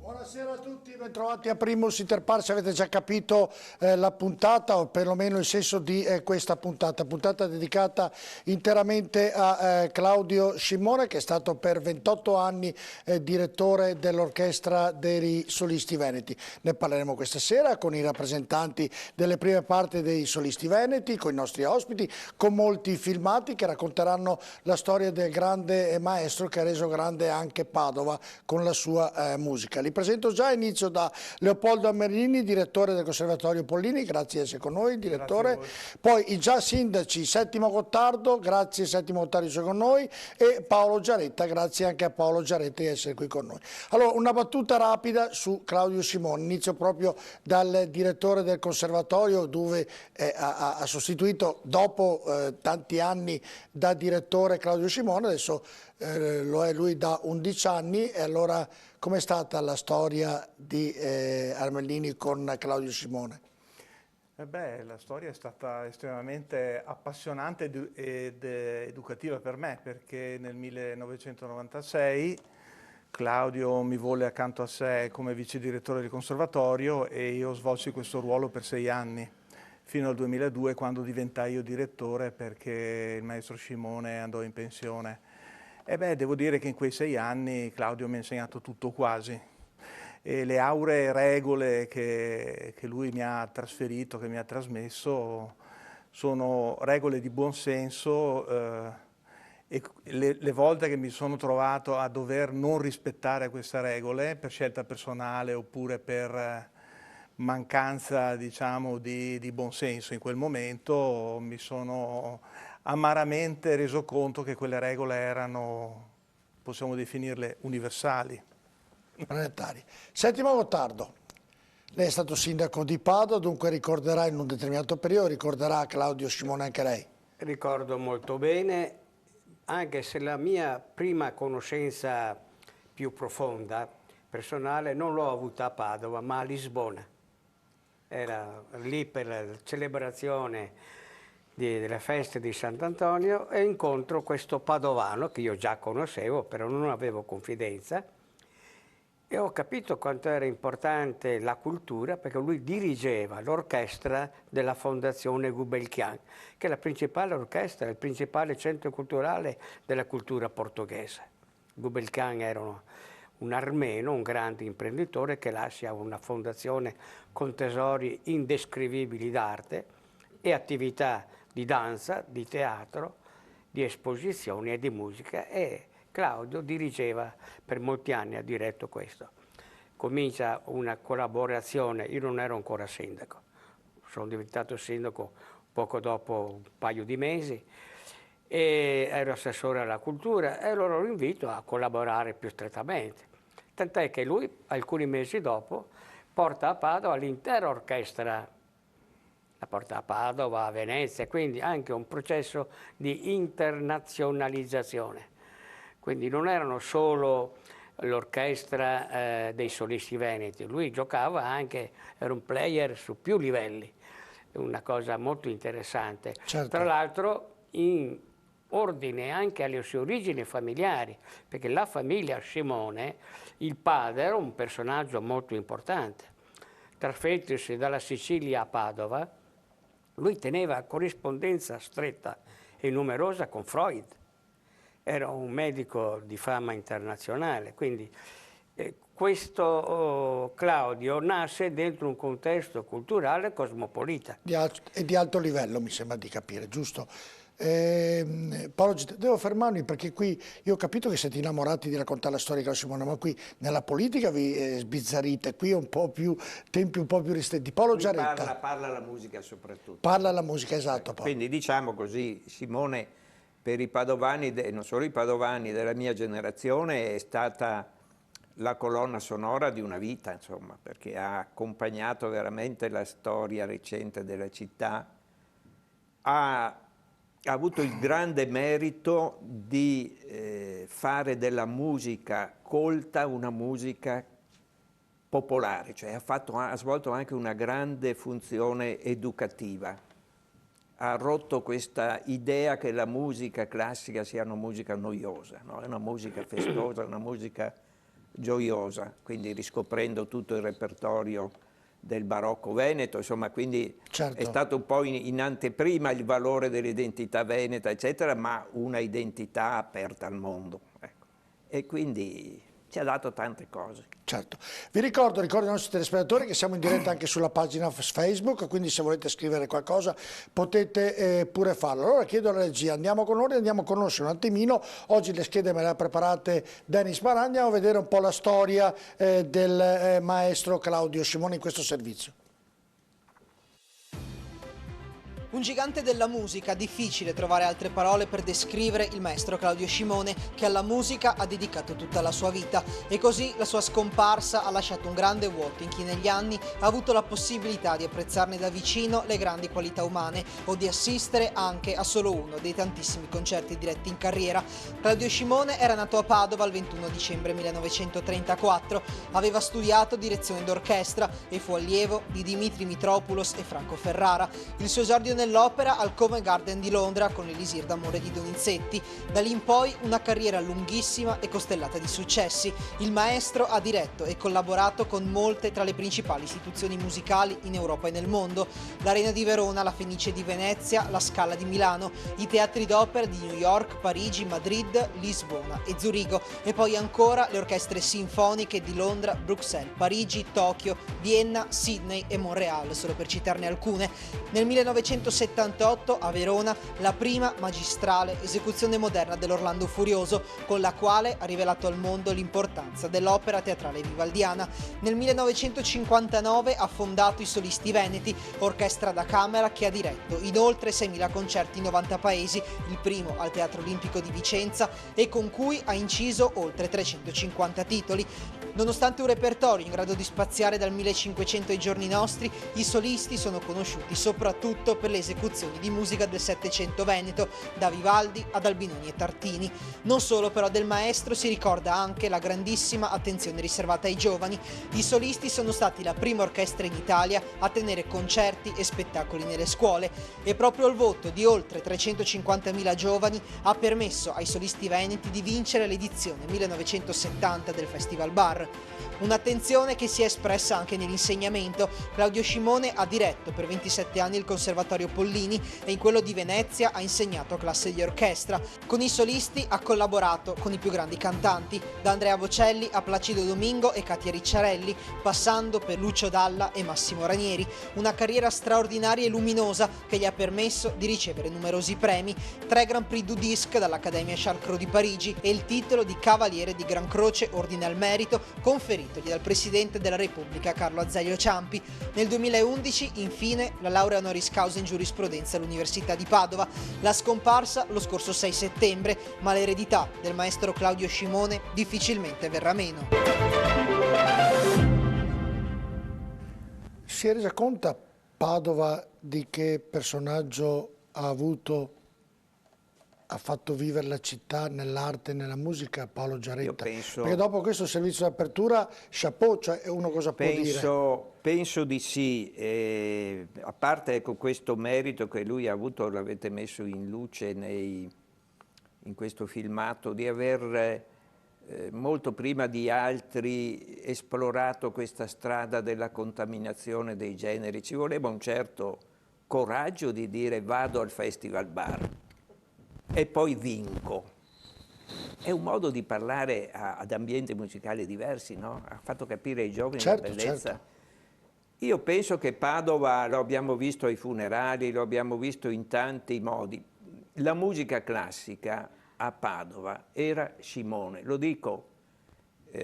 Buonasera a tutti, bentrovati a Primus Inter Pares. Avete già capito la puntata, o perlomeno il senso di questa puntata dedicata interamente a Claudio Scimone, che è stato per 28 anni direttore dell'Orchestra dei Solisti Veneti. Ne parleremo questa sera con i rappresentanti delle prime parti dei Solisti Veneti, con i nostri ospiti, con molti filmati che racconteranno la storia del grande maestro che ha reso grande anche Padova con la sua musica. Li presento già, inizio da Leopoldo Amerini, direttore del Conservatorio Pollini, grazie di essere con noi, direttore. Poi i già sindaci Settimo Gottardo, grazie Settimo Gottardo di essere con noi, e Paolo Giaretta, grazie anche a Paolo Giaretta di essere qui con noi. Allora, una battuta rapida su Claudio Scimone, inizio proprio dal direttore del Conservatorio, dove ha sostituito dopo tanti anni da direttore Claudio Scimone, adesso lo è lui da 11 anni, e allora com'è stata la storia di Armellini con Claudio Scimone? La storia è stata estremamente appassionante ed educativa per me, perché nel 1996 Claudio mi volle accanto a sé come vice direttore del conservatorio e io svolsi questo ruolo per 6 anni, fino al 2002, quando diventai io direttore perché il maestro Scimone andò in pensione. Devo dire che in quei 6 anni Claudio mi ha insegnato tutto quasi. E le auree regole che lui mi ha trasferito, che mi ha trasmesso, sono regole di buon senso, e le volte che mi sono trovato a dover non rispettare queste regole per scelta personale oppure per mancanza, diciamo, di buon senso in quel momento, mi sono amaramente reso conto che quelle regole erano, possiamo definirle, universali. Planetari. Settimo Gottardo, lei è stato sindaco di Padova, dunque ricorderà in un determinato periodo, ricorderà Claudio Scimone anche lei? Ricordo molto bene, anche se la mia prima conoscenza più profonda, personale, non l'ho avuta a Padova, ma a Lisbona. Era lì per la celebrazione delle feste di Sant'Antonio e incontro questo padovano che io già conoscevo, però non avevo confidenza, e ho capito quanto era importante la cultura, perché lui dirigeva l'orchestra della Fondazione Gulbenkian, che è la principale orchestra, il principale centro culturale della cultura portoghese. Gulbenkian era un armeno, un grande imprenditore che lascia una fondazione con tesori indescrivibili d'arte e attività di danza, di teatro, di esposizioni e di musica, e Claudio dirigeva per molti anni, ha diretto questo. Comincia una collaborazione, io non ero ancora sindaco, sono diventato sindaco poco dopo un paio di mesi, e ero assessore alla cultura, e allora lo invito a collaborare più strettamente. Tant'è che lui, alcuni mesi dopo, porta a Padova l'intera orchestra, la porta a Padova, a Venezia, quindi anche un processo di internazionalizzazione. Quindi non erano solo l'orchestra dei solisti veneti, lui giocava anche, era un player su più livelli, una cosa molto interessante. Certo. Tra l'altro in ordine anche alle sue origini familiari, perché la famiglia Scimone, il padre era un personaggio molto importante. Trasferitosi dalla Sicilia a Padova, lui teneva corrispondenza stretta e numerosa con Freud. Era un medico di fama internazionale, quindi questo Claudio nasce dentro un contesto culturale cosmopolita. E di alto livello, mi sembra di capire, giusto? Paolo, devo fermarmi perché qui io ho capito che siete innamorati di raccontare la storia di Claudio Scimone, ma qui nella politica vi sbizzarrite, qui è un po' più tempi un po' più ristretti. Paolo Giaretta. Parla la musica soprattutto. Parla la musica, esatto. Paolo. Quindi diciamo così, Scimone per i padovani, non solo i padovani della mia generazione, è stata la colonna sonora di una vita, insomma, perché ha accompagnato veramente la storia recente della città, ha ha avuto il grande merito di fare della musica colta una musica popolare, cioè ha svolto anche una grande funzione educativa. Ha rotto questa idea che la musica classica sia una musica noiosa, no? È una musica festosa, una musica gioiosa, quindi riscoprendo tutto il repertorio del barocco veneto, insomma, quindi Certo. è stato un po' in anteprima il valore dell'identità veneta, eccetera, ma una identità aperta al mondo. Ecco. E quindi ci ha dato tante cose. Certo. Ricordo ai nostri telespettatori che siamo in diretta anche sulla pagina Facebook, quindi se volete scrivere qualcosa potete pure farlo. Allora chiedo alla regia, andiamo con loro e andiamo a conoscere un attimino, oggi le schede me le ha preparate Denis Maragna, andiamo a vedere un po' la storia del maestro Claudio Scimone in questo servizio. Un gigante della musica, difficile trovare altre parole per descrivere il maestro Claudio Scimone, che alla musica ha dedicato tutta la sua vita, e così la sua scomparsa ha lasciato un grande vuoto in chi negli anni ha avuto la possibilità di apprezzarne da vicino le grandi qualità umane o di assistere anche a solo uno dei tantissimi concerti diretti in carriera. Claudio Scimone era nato a Padova il 21 dicembre 1934, aveva studiato direzione d'orchestra e fu allievo di Dimitri Mitropoulos e Franco Ferrara. Il suo esordio nell'opera al Covent Garden di Londra con l'Elisir d'amore di Donizetti. Da lì in poi una carriera lunghissima e costellata di successi. Il maestro ha diretto e collaborato con molte tra le principali istituzioni musicali in Europa e nel mondo: l'Arena di Verona, la Fenice di Venezia, la Scala di Milano, i teatri d'opera di New York, Parigi, Madrid, Lisbona e Zurigo, e poi ancora le orchestre sinfoniche di Londra, Bruxelles, Parigi, Tokyo, Vienna, Sydney e Montreal, solo per citarne alcune. Nel 1978 a Verona la prima magistrale esecuzione moderna dell'Orlando Furioso, con la quale ha rivelato al mondo l'importanza dell'opera teatrale vivaldiana. Nel 1959 ha fondato i Solisti Veneti, orchestra da camera che ha diretto in oltre 6.000 concerti in 90 paesi, il primo al Teatro Olimpico di Vicenza, e con cui ha inciso oltre 350 titoli. Nonostante un repertorio in grado di spaziare dal 1500 ai giorni nostri, i solisti sono conosciuti soprattutto per le esecuzioni di musica del Settecento veneto, da Vivaldi ad Albinoni e Tartini. Non solo però del maestro si ricorda anche la grandissima attenzione riservata ai giovani. I solisti sono stati la prima orchestra in Italia a tenere concerti e spettacoli nelle scuole, e proprio il voto di oltre 350.000 giovani ha permesso ai solisti veneti di vincere l'edizione 1970 del Festival Bar. Un'attenzione che si è espressa anche nell'insegnamento. Claudio Scimone ha diretto per 27 anni il Conservatorio Pollini e in quello di Venezia ha insegnato classe di orchestra. Con i solisti ha collaborato con i più grandi cantanti, da Andrea Bocelli a Placido Domingo e Katia Ricciarelli, passando per Lucio Dalla e Massimo Ranieri. Una carriera straordinaria e luminosa che gli ha permesso di ricevere numerosi premi, 3 Grand Prix du Disque dall'Accademia Charles Cros di Parigi e il titolo di Cavaliere di Gran Croce Ordine al Merito conferitogli dal Presidente della Repubblica Carlo Azeglio Ciampi. Nel 2011, infine, la laurea honoris causa in giurisprudenza all'Università di Padova. La scomparsa lo scorso 6 settembre, ma l'eredità del maestro Claudio Scimone difficilmente verrà meno. Si è resa conto Padova di che personaggio ha fatto vivere la città nell'arte e nella musica? Paolo Giaretta? Perché dopo questo servizio d'apertura, chapeau, cioè uno cosa può dire? Penso di sì, a parte ecco, questo merito che lui ha avuto, l'avete messo in luce in questo filmato, di aver molto prima di altri esplorato questa strada della contaminazione dei generi. Ci voleva un certo coraggio di dire vado al Festival Bar e poi vinco. È un modo di parlare ad ambienti musicali diversi, no? Ha fatto capire ai giovani la bellezza. Certo. Io penso che Padova, lo abbiamo visto ai funerali, lo abbiamo visto in tanti modi. La musica classica a Padova era Scimone. Lo dico,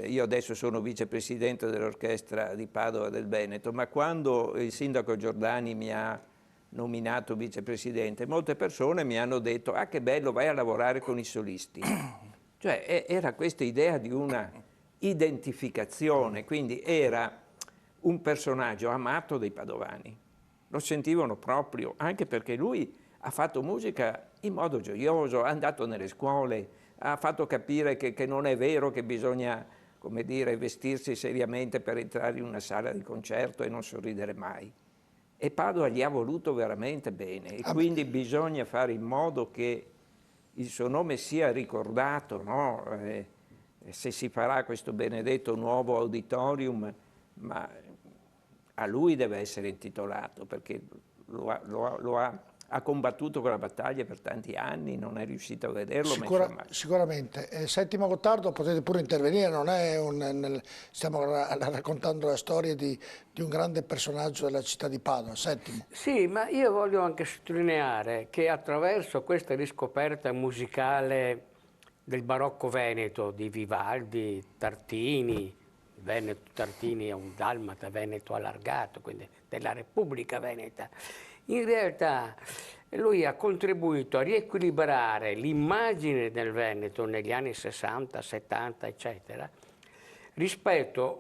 io adesso sono vicepresidente dell'orchestra di Padova del Veneto, ma quando il sindaco Giordani mi ha nominato vicepresidente, molte persone mi hanno detto ah che bello, vai a lavorare con i solisti. Cioè era questa idea di una identificazione, quindi era un personaggio amato dai padovani, lo sentivano proprio, anche perché lui ha fatto musica in modo gioioso, è andato nelle scuole, ha fatto capire che non è vero che bisogna, come dire, vestirsi seriamente per entrare in una sala di concerto e non sorridere mai. E Padova gli ha voluto veramente bene, e quindi bisogna fare in modo che il suo nome sia ricordato, no? Se si farà questo benedetto nuovo auditorium, ma a lui deve essere intitolato, perché ha combattuto quella battaglia per tanti anni, non è riuscito a vederlo. Sicuramente. Settimo Gottardo, potete pure intervenire, non è stiamo raccontando la storia di un grande personaggio della città di Padova. Settimo. Sì, ma io voglio anche sottolineare che attraverso questa riscoperta musicale del barocco veneto, di Vivaldi, Tartini, Veneto Tartini è un dalmata veneto allargato, quindi della Repubblica Veneta, in realtà lui ha contribuito a riequilibrare l'immagine del Veneto negli anni 60, 70, eccetera, rispetto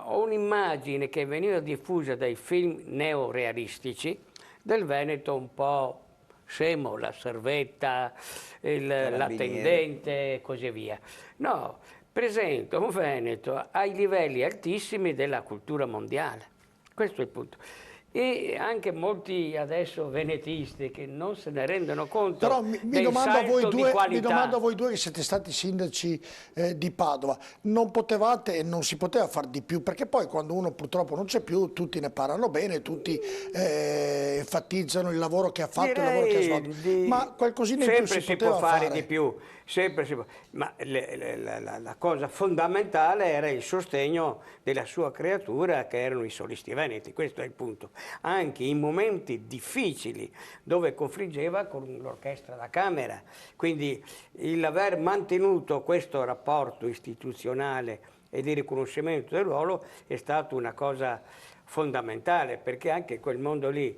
a un'immagine che veniva diffusa dai film neorealistici del Veneto un po' scemo, la servetta, la tendente e così via. No, presenta un Veneto ai livelli altissimi della cultura mondiale. Questo è il punto. E anche molti adesso venetisti che non se ne rendono conto. Però mi domando a voi due che siete stati sindaci di Padova, non potevate e non si poteva far di più, perché poi quando uno purtroppo non c'è più tutti ne parlano bene, tutti enfatizzano il lavoro che ha fatto, il lavoro che ha svolto, ma qualcosina in più si poteva fare di più. Sempre si può. Ma la cosa fondamentale era il sostegno della sua creatura, che erano i solisti veneti, questo è il punto. Anche in momenti difficili dove confliggeva con l'orchestra da camera, quindi l'aver mantenuto questo rapporto istituzionale e di riconoscimento del ruolo è stata una cosa fondamentale, perché anche quel mondo lì,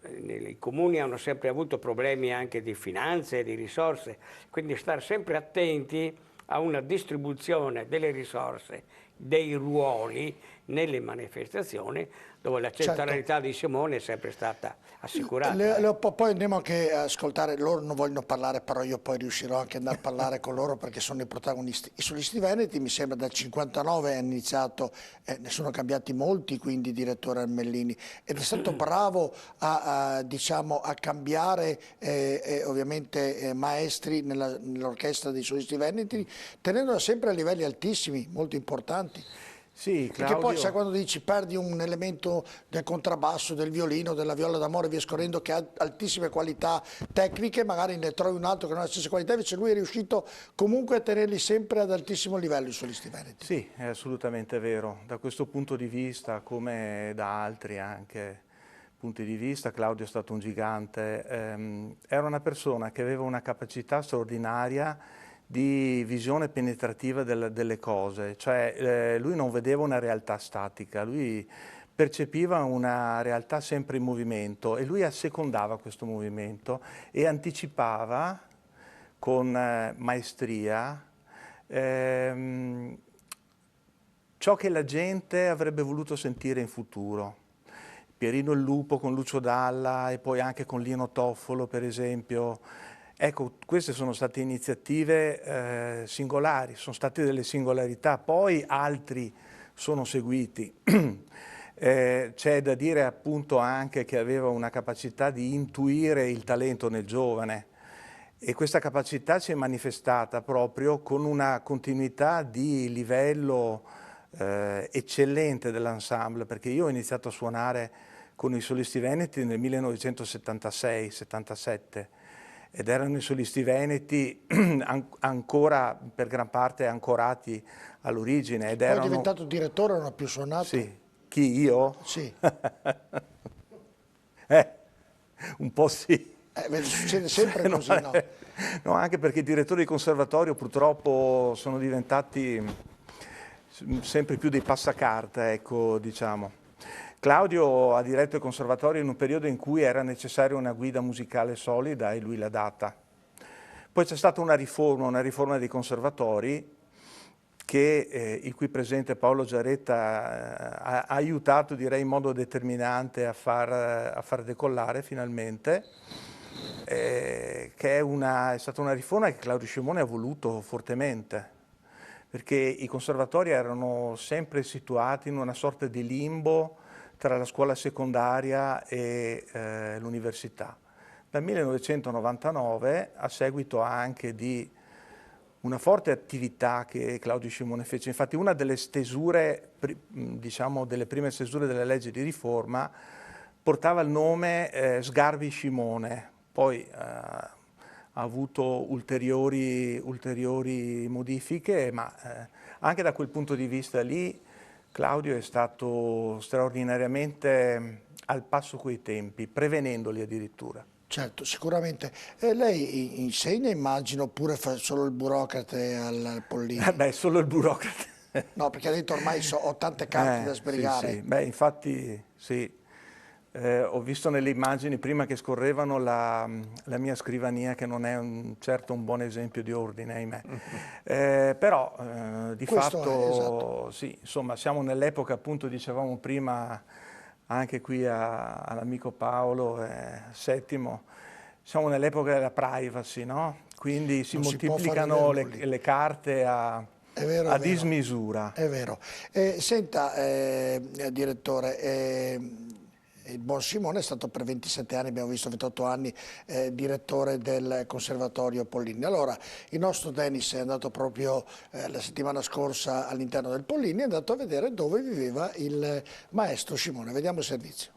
i comuni hanno sempre avuto problemi anche di finanze e di risorse, quindi stare sempre attenti a una distribuzione delle risorse, dei ruoli nelle manifestazioni, dove la centralità di Simone è sempre stata assicurata. Poi andiamo anche a ascoltare, loro non vogliono parlare, però io poi riuscirò anche ad andare a parlare con loro perché sono i protagonisti. I solisti veneti, mi sembra dal 59 hanno iniziato, ne sono cambiati molti, quindi direttore Armellini, ed è stato bravo diciamo, a cambiare ovviamente maestri nell'orchestra dei solisti veneti, tenendola sempre a livelli altissimi, molto importanti. Sì, Claudio... Perché poi sai quando dici perdi un elemento del contrabbasso, del violino, della viola d'amore, via scorrendo, che ha altissime qualità tecniche, magari ne trovi un altro che non ha le stesse qualità, invece lui è riuscito comunque a tenerli sempre ad altissimo livello i solisti veneti. Sì, è assolutamente vero. Da questo punto di vista, come da altri anche punti di vista, Claudio è stato un gigante. Era una persona che aveva una capacità straordinaria di visione penetrativa delle cose, cioè lui non vedeva una realtà statica, lui percepiva una realtà sempre in movimento e lui assecondava questo movimento e anticipava con maestria ciò che la gente avrebbe voluto sentire in futuro. Pierino il Lupo con Lucio Dalla e poi anche con Lino Toffolo, per esempio. Ecco, queste sono state iniziative singolari, sono state delle singolarità, poi altri sono seguiti. C'è da dire appunto anche che aveva una capacità di intuire il talento nel giovane e questa capacità si è manifestata proprio con una continuità di livello eccellente dell'ensemble, perché io ho iniziato a suonare con i solisti veneti nel 1976-77 ed erano i solisti veneti ancora per gran parte ancorati all'origine. Poi è diventato direttore, non ha più suonato? Sì. Chi, io? Sì. Un po' sì. Succede sempre così, no? No, anche perché i direttori di conservatorio purtroppo sono diventati sempre più dei passacarte, ecco, diciamo. Claudio ha diretto il conservatorio in un periodo in cui era necessaria una guida musicale solida e lui l'ha data. Poi c'è stata una riforma dei conservatori il cui presidente Paolo Giaretta ha aiutato, direi in modo determinante, a far decollare finalmente, che è stata una riforma che Claudio Scimone ha voluto fortemente, perché i conservatori erano sempre situati in una sorta di limbo tra la scuola secondaria e l'università. Dal 1999, a seguito anche di una forte attività che Claudio Scimone fece, infatti una delle stesure, diciamo delle prime stesure delle leggi di riforma, portava il nome Sgarbi-Scimone, poi ha avuto ulteriori modifiche, ma anche da quel punto di vista lì Claudio è stato straordinariamente al passo coi tempi, prevenendoli addirittura. Certo, sicuramente. E lei insegna, immagino, oppure fa solo il burocrate al Pollini? Beh, solo il burocrate. No, perché ha detto ormai ho tante carte da sbrigare. Sì, sì. Beh, infatti sì. Ho visto nelle immagini prima che scorrevano la mia scrivania, che non è certo un buon esempio di ordine, ahimè. Però di Questo fatto esatto. sì, insomma, siamo nell'epoca, appunto, dicevamo prima, anche qui all'amico Paolo Settimo, siamo nell'epoca della privacy, no? Quindi si Non si può far moltiplicano vedere le carte a dismisura. È vero. Senta, direttore, il buon Scimone è stato per 27 anni, abbiamo visto 28 anni, direttore del Conservatorio Pollini. Allora, il nostro Dennis è andato proprio la settimana scorsa all'interno del Pollini, è andato a vedere dove viveva il maestro Scimone. Vediamo il servizio.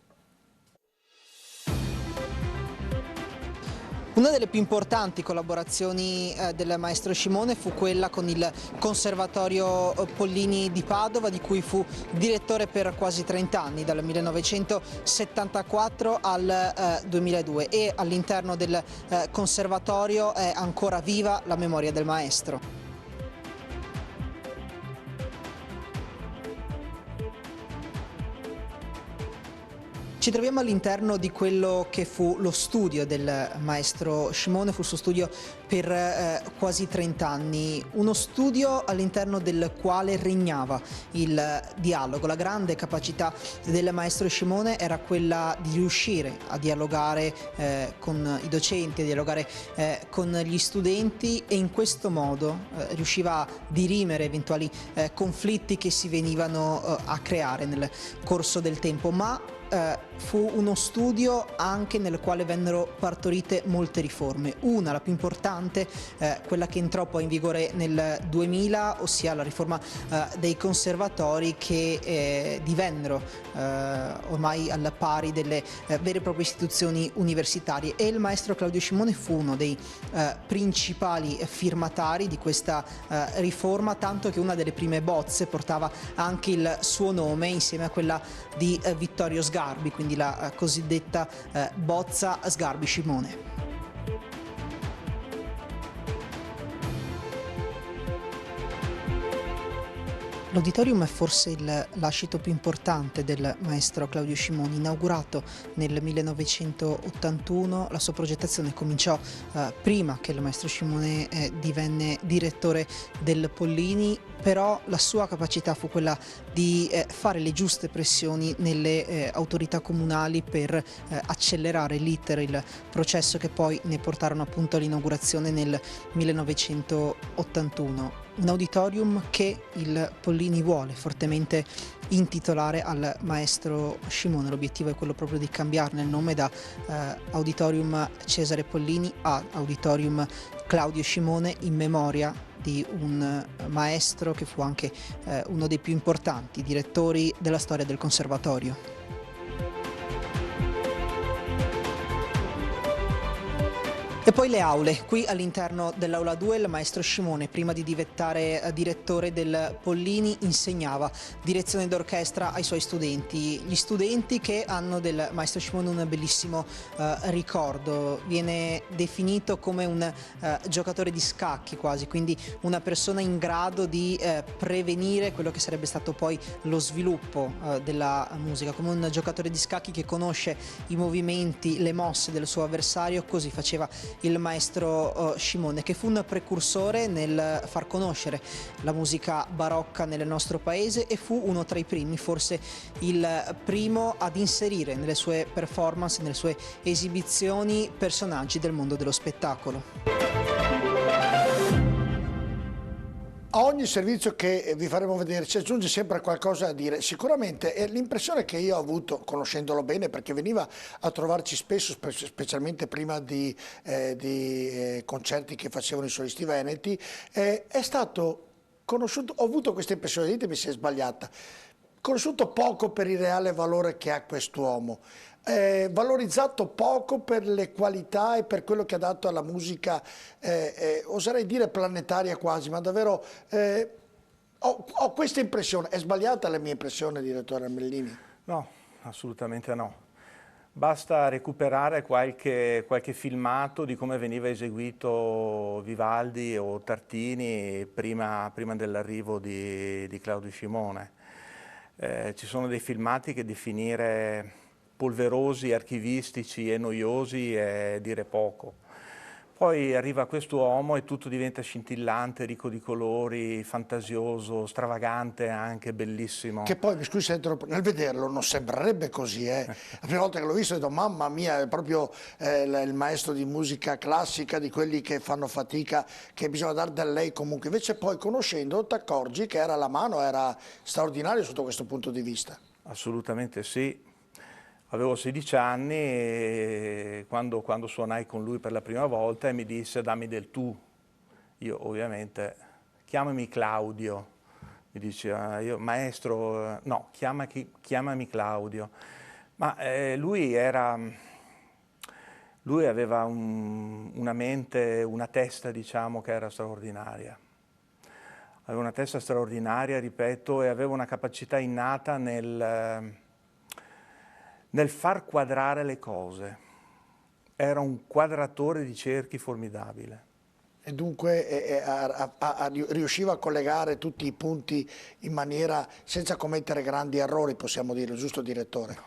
Una delle più importanti collaborazioni del maestro Scimone fu quella con il Conservatorio Pollini di Padova, di cui fu direttore per quasi 30 anni, dal 1974 al 2002, e all'interno del conservatorio è ancora viva la memoria del maestro. Ci troviamo all'interno di quello che fu lo studio del maestro Scimone, fu il suo studio per quasi 30 anni, uno studio all'interno del quale regnava il dialogo. La grande capacità del maestro Scimone era quella di riuscire a dialogare con i docenti, a dialogare con gli studenti, e in questo modo riusciva a dirimere eventuali conflitti che si venivano a creare nel corso del tempo, ma fu uno studio anche nel quale vennero partorite molte riforme. Una, la più importante, quella che entrò poi in vigore nel 2000, ossia la riforma dei conservatori, che divennero ormai al pari delle vere e proprie istituzioni universitarie, e il maestro Claudio Scimone fu uno dei principali firmatari di questa riforma, tanto che una delle prime bozze portava anche il suo nome insieme a quella di Vittorio Sgarbi, quindi la cosiddetta bozza Sgarbi-Scimone. L'auditorium è forse il lascito più importante del maestro Claudio Scimone. Inaugurato nel 1981, la sua progettazione cominciò prima che il maestro Scimone divenne direttore del Pollini, però la sua capacità fu quella di fare le giuste pressioni nelle autorità comunali per accelerare l'iter, il processo che poi ne portarono appunto all'inaugurazione nel 1981. Un auditorium che il Pollini vuole fortemente intitolare al maestro Scimone. L'obiettivo è quello proprio di cambiarne il nome da Auditorium Cesare Pollini a Auditorium Claudio Scimone, in memoria di un maestro che fu anche uno dei più importanti direttori della storia del conservatorio. E poi le aule. Qui all'interno dell'aula 2 il maestro Scimone, prima di diventare direttore del Pollini, insegnava direzione d'orchestra ai suoi studenti. Gli studenti che hanno del maestro Scimone un bellissimo ricordo. Viene definito come un giocatore di scacchi quasi, quindi una persona in grado di prevenire quello che sarebbe stato poi lo sviluppo della musica, come un giocatore di scacchi che conosce i movimenti, le mosse del suo avversario, così faceva il maestro Scimone, che fu un precursore nel far conoscere la musica barocca nel nostro paese e fu uno tra i primi, forse il primo, ad inserire nelle sue performance, nelle sue esibizioni, personaggi del mondo dello spettacolo. A ogni servizio che vi faremo vedere ci aggiunge sempre qualcosa da dire. Sicuramente l'impressione che io ho avuto, conoscendolo bene, perché veniva a trovarci spesso, specialmente prima di concerti che facevano i solisti veneti, è stato conosciuto, ho avuto questa impressione, ditemi se è sbagliata, conosciuto poco per il reale valore che ha quest'uomo. Valorizzato poco per le qualità e per quello che ha dato alla musica, oserei dire planetaria quasi, ma davvero ho questa impressione. È sbagliata la mia impressione, direttore Armellini? No, assolutamente no. Basta recuperare qualche filmato di come veniva eseguito Vivaldi o Tartini prima dell'arrivo di Claudio Scimone. Ci sono dei filmati che definire polverosi, archivistici e noiosi è dire poco. Poi arriva quest'uomo e tutto diventa scintillante, ricco di colori, fantasioso, stravagante anche, bellissimo. Che poi, mi scusi, nel vederlo non sembrerebbe così. La prima volta che l'ho visto ho detto, mamma mia, è proprio il maestro di musica classica, di quelli che fanno fatica, che bisogna dar del lei comunque. Invece poi, conoscendo, ti accorgi che era alla mano, era straordinario sotto questo punto di vista. Assolutamente sì. Avevo 16 anni e quando suonai con lui per la prima volta e mi disse dammi del tu. Io ovviamente, chiamami Claudio, mi diceva, io maestro, no, chiamami Claudio. Ma lui aveva una mente, una testa diciamo che era straordinaria. Aveva una testa straordinaria, ripeto, e aveva una capacità innata nel far quadrare le cose. Era un quadratore di cerchi formidabile. E dunque riusciva a collegare tutti i punti in maniera senza commettere grandi errori, possiamo dire, giusto direttore? No,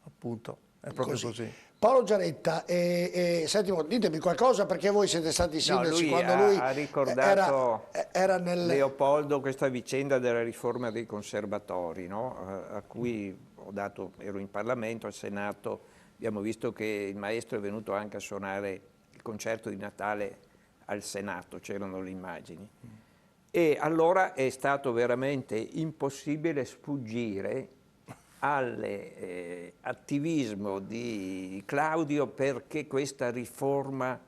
appunto, è proprio così. Paolo Giaretta, sentimi, ditemi qualcosa perché voi siete stati sindaci quando lui ha ricordato era nel... Leopoldo questa vicenda della riforma dei conservatori, no? A cui ero in Parlamento, al Senato, abbiamo visto che il maestro è venuto anche a suonare il concerto di Natale al Senato, c'erano le immagini. E allora è stato veramente impossibile sfuggire all'attivismo di Claudio perché questa riforma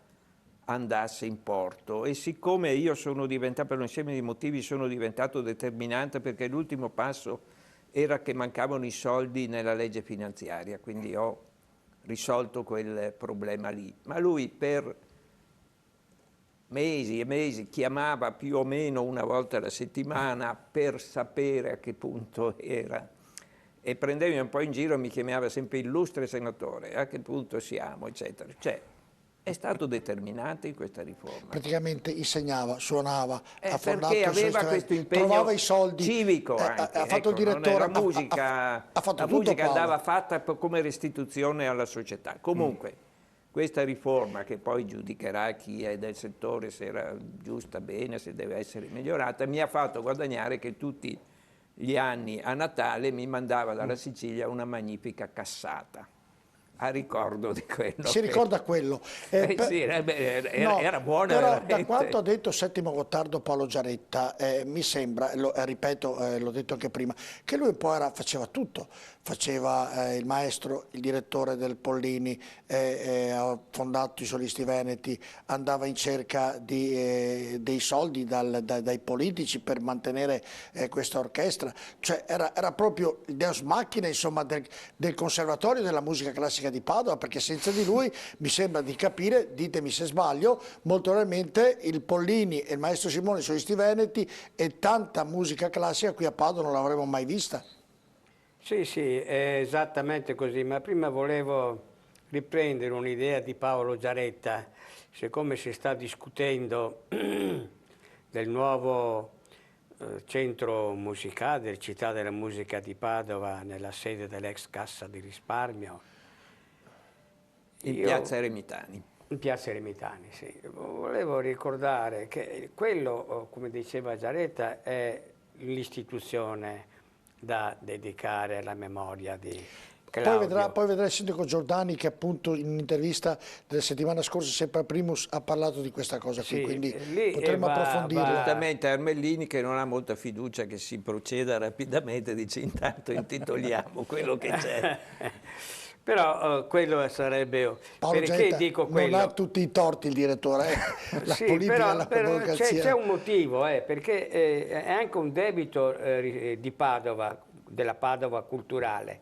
andasse in porto. E siccome io sono diventato, per un insieme di motivi, sono diventato determinante perché l'ultimo passo era che mancavano i soldi nella legge finanziaria, quindi ho risolto quel problema lì. Ma lui per mesi e mesi chiamava più o meno una volta alla settimana per sapere a che punto era. E prendeva un po' in giro e mi chiamava sempre illustre senatore, a che punto siamo, eccetera. Cioè, è stato determinante in questa riforma. Praticamente insegnava, suonava, ha fondato perché aveva questo impegno trovava i soldi, civico anche. Ha fatto il direttore, la musica, ha fatto la tutto, musica Paolo. andava fatta come restituzione alla società. Comunque, questa riforma, che poi giudicherà chi è del settore se era giusta, bene, se deve essere migliorata, mi ha fatto guadagnare che tutti gli anni a Natale mi mandava dalla Sicilia una magnifica cassata a ricordo di quello. Si ricorda quello. Sì, era buona. Però veramente. da quanto ha detto Settimo Gottardo Paolo Giaretta, mi sembra, ripeto, l'ho detto anche prima, che lui un po' faceva tutto. Faceva il maestro, il direttore del Pollini, ha fondato i Solisti Veneti, andava in cerca dei soldi dai politici per mantenere questa orchestra. Cioè era proprio il Deus Machina, insomma, del Conservatorio della Musica Classica di Padova, perché senza di lui mi sembra di capire, ditemi se sbaglio, molto probabilmente il Pollini e il maestro Scimone, i Solisti Veneti e tanta musica classica qui a Padova non l'avremmo mai vista. Sì, sì, è esattamente così, ma prima volevo riprendere un'idea di Paolo Giaretta, siccome si sta discutendo del nuovo centro musicale del Città della Musica di Padova nella sede dell'ex Cassa di Risparmio. In piazza Eremitani. In Piazza Ermitani, sì. Volevo ricordare che quello, come diceva Giaretta, è l'istituzione da dedicare alla memoria di Claudio. Poi vedrà il sindaco Giordani che appunto in un'intervista della settimana scorsa, sempre a Primus, ha parlato di questa cosa qui, Sì, quindi lì potremmo approfondirla. Giustamente Armellini, che non ha molta fiducia che si proceda rapidamente, dice intanto intitoliamo quello che c'è. Però quello sarebbe... Paolo perché Giaretta dico quello? non ha tutti i torti il direttore, la Sì, politica, la però burocrazia. c'è un motivo, perché è anche un debito di Padova, della Padova culturale,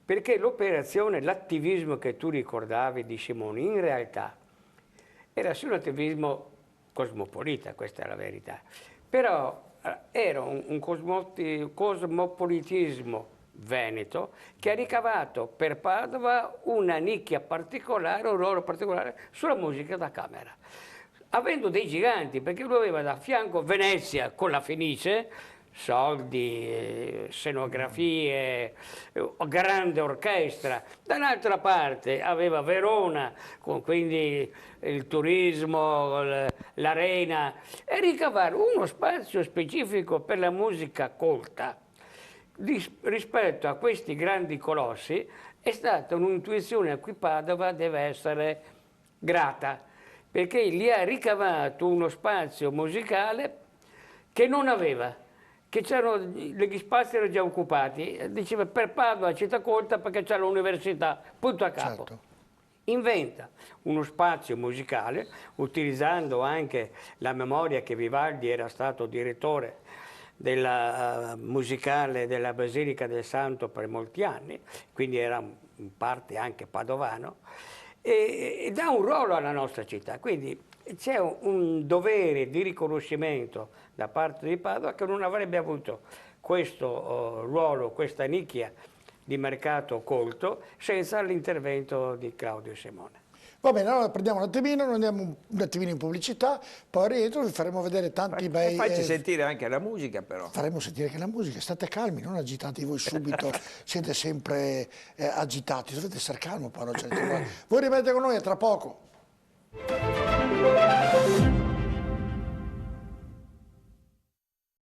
perché l'operazione, l'attivismo che tu ricordavi di Scimone, in realtà era solo un attivismo cosmopolita, questa è la verità, però era un cosmopolitismo veneto che ha ricavato per Padova una nicchia particolare, un ruolo particolare sulla musica da camera, avendo dei giganti, perché lui aveva da fianco Venezia con la Fenice, soldi, scenografie, grande orchestra, dall'altra parte aveva Verona, con quindi il turismo, l'arena, e ricavare uno spazio specifico per la musica colta. Rispetto a questi grandi colossi è stata un'intuizione a cui Padova deve essere grata, perché gli ha ricavato uno spazio musicale che non aveva, che gli spazi erano già occupati. Diceva per Padova città colta perché c'è l'università, punto a capo. Certo. Inventa uno spazio musicale utilizzando anche la memoria che Vivaldi era stato direttore della musicale della Basilica del Santo per molti anni, quindi era in parte anche padovano, e dà un ruolo alla nostra città. Quindi c'è un dovere di riconoscimento da parte di Padova che non avrebbe avuto questo ruolo, questa nicchia di mercato colto senza l'intervento di Claudio Scimone. Va bene, allora prendiamo un attimino, noi andiamo un attimino in pubblicità, poi al rientro vi faremo vedere tanti bei... Facci sentire anche la musica però. Faremo sentire che la musica, state calmi, non agitati voi subito, siete sempre agitati, dovete essere calmo Paolo Giaretta. Voi rimanete con noi, a tra poco.